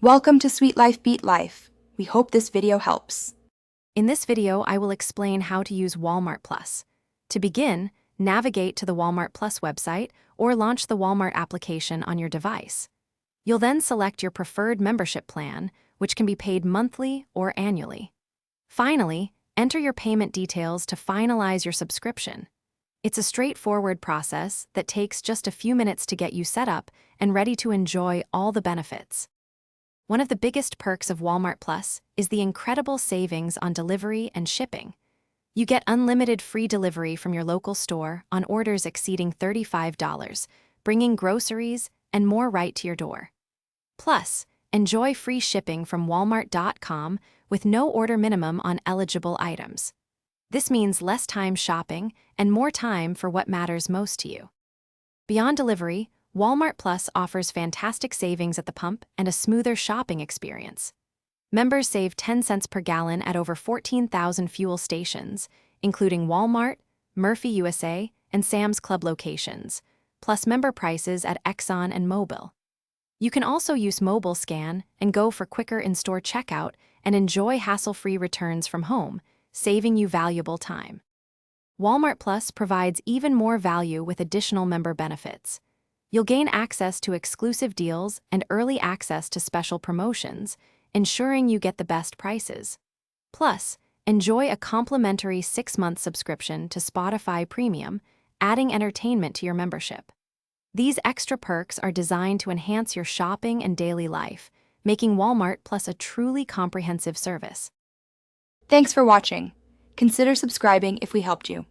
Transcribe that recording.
Welcome to Sweet Life Beat Life. We hope this video helps. In this video, I will explain how to use Walmart Plus. To begin, navigate to the Walmart Plus website or launch the Walmart application on your device. You'll then select your preferred membership plan, which can be paid monthly or annually. Finally, enter your payment details to finalize your subscription. It's a straightforward process that takes just a few minutes to get you set up and ready to enjoy all the benefits. One of the biggest perks of Walmart Plus is the incredible savings on delivery and shipping. You get unlimited free delivery from your local store on orders exceeding $35, bringing groceries and more right to your door. Plus, enjoy free shipping from Walmart.com with no order minimum on eligible items. This means less time shopping and more time for what matters most to you. Beyond delivery, Walmart Plus offers fantastic savings at the pump and a smoother shopping experience. Members save 10 cents per gallon at over 14,000 fuel stations, including Walmart, Murphy USA, and Sam's Club locations, plus member prices at Exxon and Mobil. You can also use Mobile Scan and go for quicker in-store checkout and enjoy hassle-free returns from home, saving you valuable time. Walmart Plus provides even more value with additional member benefits. You'll gain access to exclusive deals and early access to special promotions, ensuring you get the best prices. Plus, enjoy a complimentary 6-month subscription to Spotify Premium, adding entertainment to your membership. These extra perks are designed to enhance your shopping and daily life, making Walmart Plus a truly comprehensive service. Thanks for watching. Consider subscribing if we helped you.